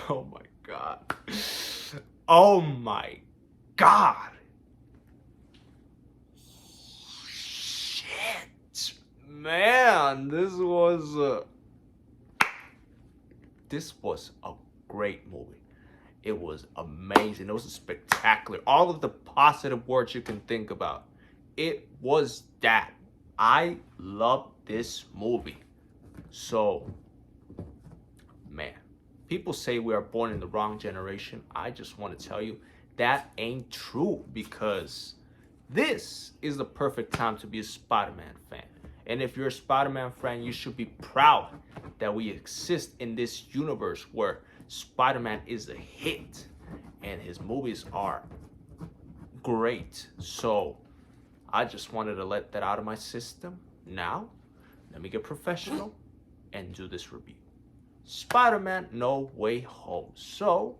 Oh my god. Oh my god. Shit. Man, this was a great movie. It was amazing. It was spectacular. All of the positive words you can think about. It was that. I love this movie. So, man, people say we are born in the wrong generation. I just want to tell you that ain't true because this is the perfect time to be a Spider-Man fan. And if you're a Spider-Man fan, you should be proud that we exist in this universe where Spider-Man is a hit and his movies are great. So I just wanted to let that out of my system. Now, let me get professional and do this review. Spider-Man No Way Home. So,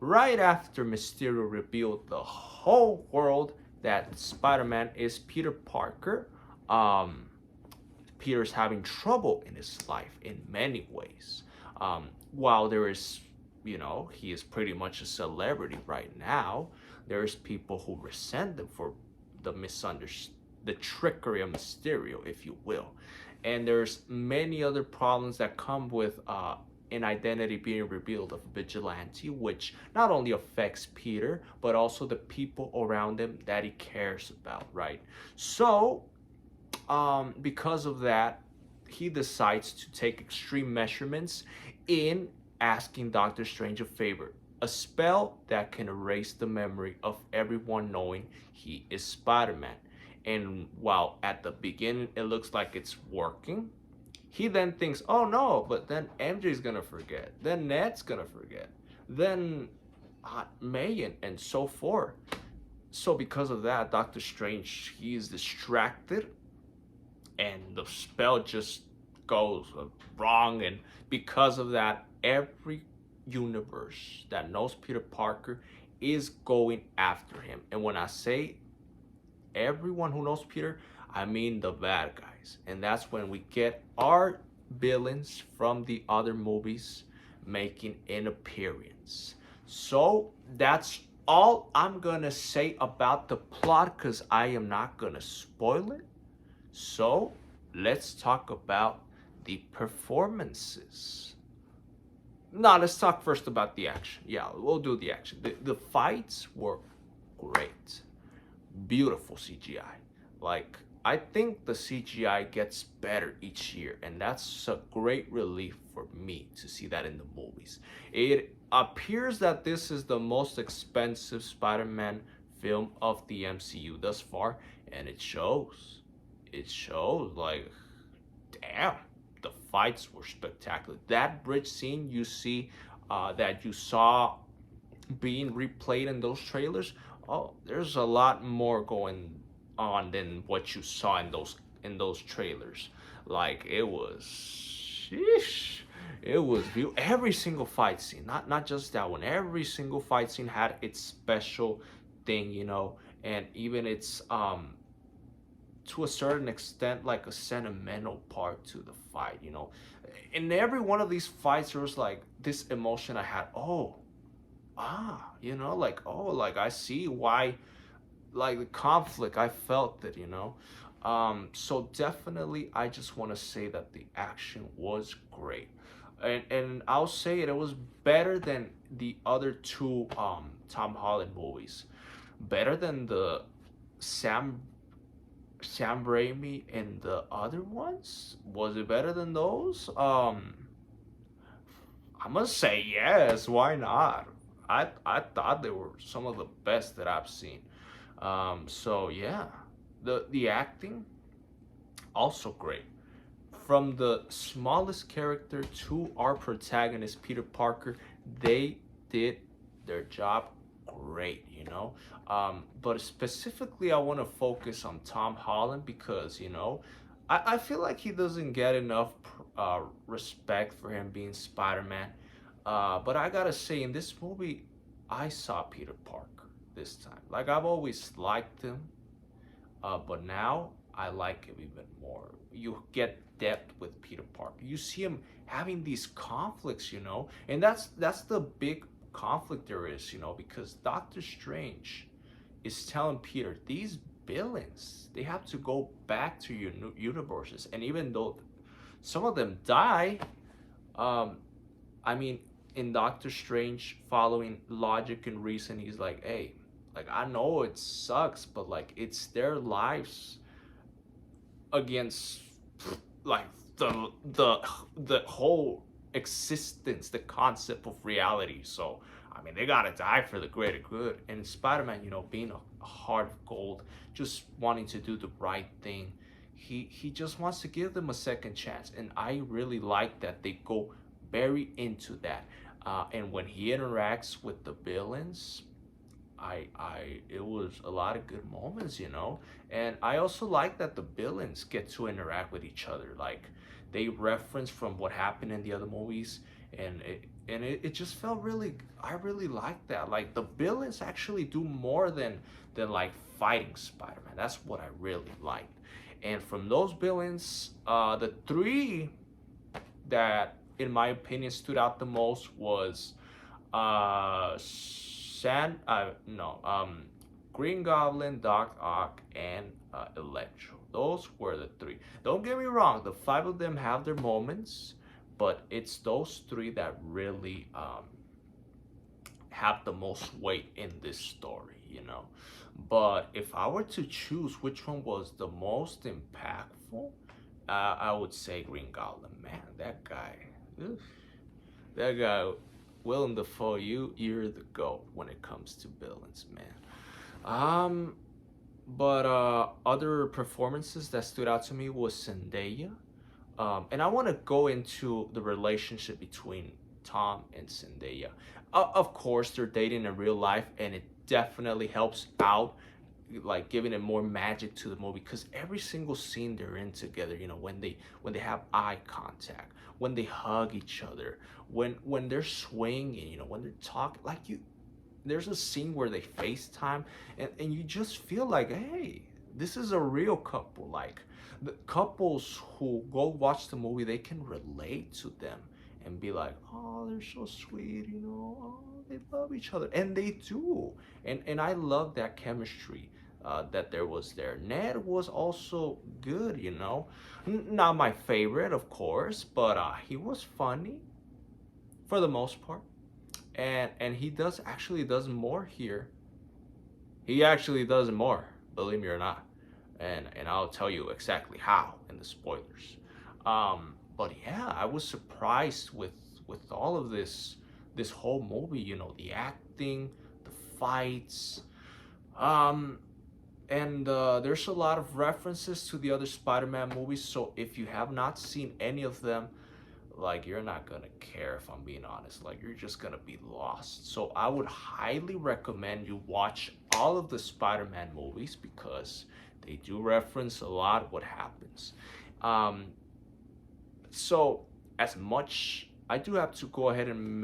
right after Mysterio revealed the whole world that Spider-Man is Peter Parker, um, Peter's having trouble in his life in many ways. While there is, he is pretty much a celebrity right now, there's people who resent him for the trickery of Mysterio, if you will. And there's many other problems that come with an identity being revealed of Vigilante, which not only affects Peter, but also the people around him that he cares about, right? So, because of that, he decides to take extreme measurements in asking Doctor Strange a favor. A spell that can erase the memory of everyone knowing he is Spider Man. And while at the beginning it looks like it's working, he then thinks, oh no, but then MJ's gonna forget. Then Ned's gonna forget. Then May and so forth. So because of that, Doctor Strange, he's distracted and the spell just goes wrong. And because of that, every universe that knows Peter Parker is going after him. And when I say everyone who knows Peter, I mean the bad guys. And that's when we get our villains from the other movies making an appearance. So that's all I'm gonna say about the plot because I am not gonna spoil it. So let's talk about the performances. No, let's talk first about the action. Yeah, we'll do the action. The fights were great. Beautiful CGI. Like, I think the CGI gets better each year, and that's a great relief for me to see that in the movies. It appears that this is the most expensive Spider Man film of the MCU thus far, and it shows. It shows, like, damn, the fights were spectacular. That bridge scene that you saw being replayed in those trailers, oh, there's a lot more going on than what you saw in those trailers. Like it was, sheesh, it was every single fight scene, not just that one. Every single fight scene had its special thing, and even its to a certain extent like a sentimental part to the fight. In every one of these fights there was like this emotion I had. Oh, like, oh, like I see why, like the conflict, I felt it. So definitely I just want to say that the action was great, and I'll say it was better than the other two Tom Holland movies, better than the Sam Sam Raimi and the other ones. Was it better than those? I must say yes. Why not? I thought they were some of the best that I've seen. So yeah, the acting also great. From the smallest character to our protagonist Peter Parker, they did their job great. But specifically, I want to focus on Tom Holland because I feel like he doesn't get enough respect for him being Spider-Man. But I gotta say, in this movie, I saw Peter Parker this time. Like I've always liked him, but now I like him even more. You get depth with Peter Parker. You see him having these conflicts, you know, and that's the big conflict there is, you know, because Doctor Strange is telling Peter these villains, they have to go back to your universes, and even though some of them die, um, I mean, in Doctor Strange, following logic and reason, he's like, hey, like I know it sucks, but like it's their lives against like the whole existence, the concept of reality. So I mean, they gotta die for the greater good. And Spider-Man, you know, being a heart of gold, just wanting to do the right thing, he just wants to give them a second chance. And I really like that they go very into that. And when he interacts with the villains, it was a lot of good moments, you know. And I also like that the villains get to interact with each other. Like they reference from what happened in the other movies, and it just felt really. I really like that. Like the villains actually do more than like fighting Spider-Man. That's what I really liked. And from those villains, the three that, in my opinion, stood out the most was Green Goblin, Doc Ock, and Electro. Those were the three. Don't get me wrong, the five of them have their moments, but it's those three that really have the most weight in this story, you know. But if I were to choose which one was the most impactful, I would say Green Goblin. Man, that guy, oof, that guy, Willem Dafoe, you're the GOAT when it comes to villains, man. But other performances that stood out to me was Zendaya. And I want to go into the relationship between Tom and Zendaya. Of course, they're dating in real life, and it definitely helps out, like giving it more magic to the movie, because every single scene they're in together, you know, when they have eye contact, when they hug each other, when they're swinging, you know, when they're talking, like there's a scene where they FaceTime, and you just feel like, hey, this is a real couple. Like the couples who go watch the movie, they can relate to them and be like, oh, they're so sweet, you know, oh, they love each other, and they do. And I love that chemistry that there was there. Ned was also good, you know, not my favorite, of course, but he was funny for the most part, and he does more here. He actually does more, believe me or not, and I'll tell you exactly how in the spoilers. But yeah, I was surprised with all of this whole movie. You know, the acting, the fights, um, and there's a lot of references to the other Spider-Man movies. So if you have not seen any of them, like you're not gonna care, if I'm being honest. Like you're just gonna be lost. So I would highly recommend you watch all of the Spider-Man movies, because they do reference a lot of what happens. Um, so as much, I do have to go ahead and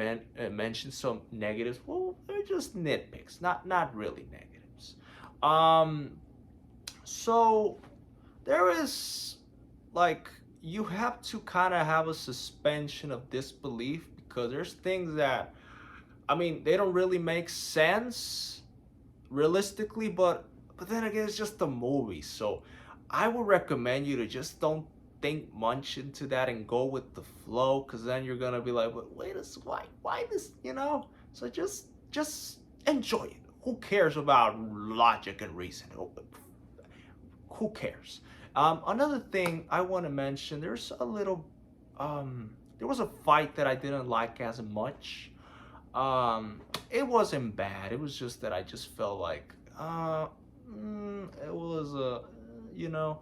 mention some negatives. Well, they're just nitpicks, not really negatives. Um, so there is, like, you have to kind of have a suspension of disbelief, because there's things that, I mean, they don't really make sense realistically, but then again, it's just a movie. So I would recommend you to just don't think much into that and go with the flow, because then you're gonna be like, wait a why this, you know. So just enjoy it. Who cares about logic and reason? Who cares? Another thing I want to mention, there's a little there was a fight that I didn't like as much. It wasn't bad, it was just that I just felt like it was you know,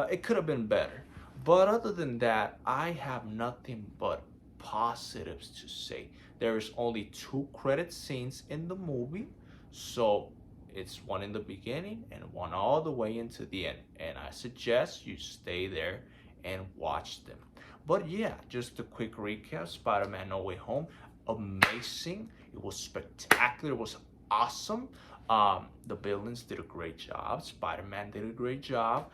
it could have been better. But other than that, I have nothing but positives to say. There is only two credit scenes in the movie, so it's one in the beginning and one all the way into the end. And I suggest you stay there and watch them. But yeah, just a quick recap. Spider-Man No Way Home, amazing. It was spectacular. It was awesome. The villains did a great job. Spider-Man did a great job.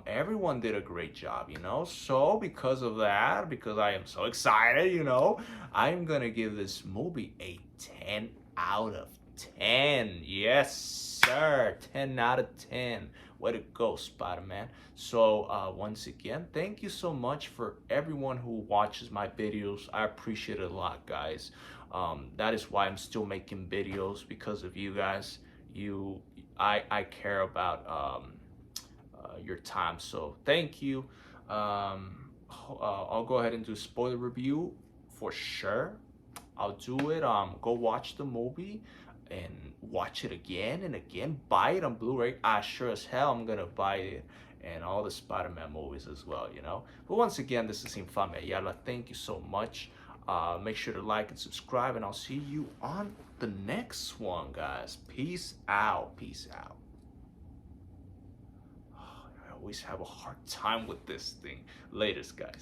Everyone did a great job, you know. So because of that, because I am so excited, you know, I'm gonna give this movie a 10 out of 10. Yes, sir. 10 out of 10. Way to go, Spider-Man. So once again, thank you so much for everyone who watches my videos. I appreciate it a lot, guys. That is why I'm still making videos, because of you guys. I care about your time. So thank you. I'll go ahead and do spoiler review for sure. I'll do it. Go watch the movie and watch it again and again. Buy it on Blu-ray. I sure as hell I'm gonna buy it, and all the Spider-Man movies as well. You know. But once again, this is Infame Ayala. Thank you so much. Make sure to like and subscribe, and I'll see you on the next one, guys. Peace out. Peace out. I always have a hard time with this thing. Latest, guys.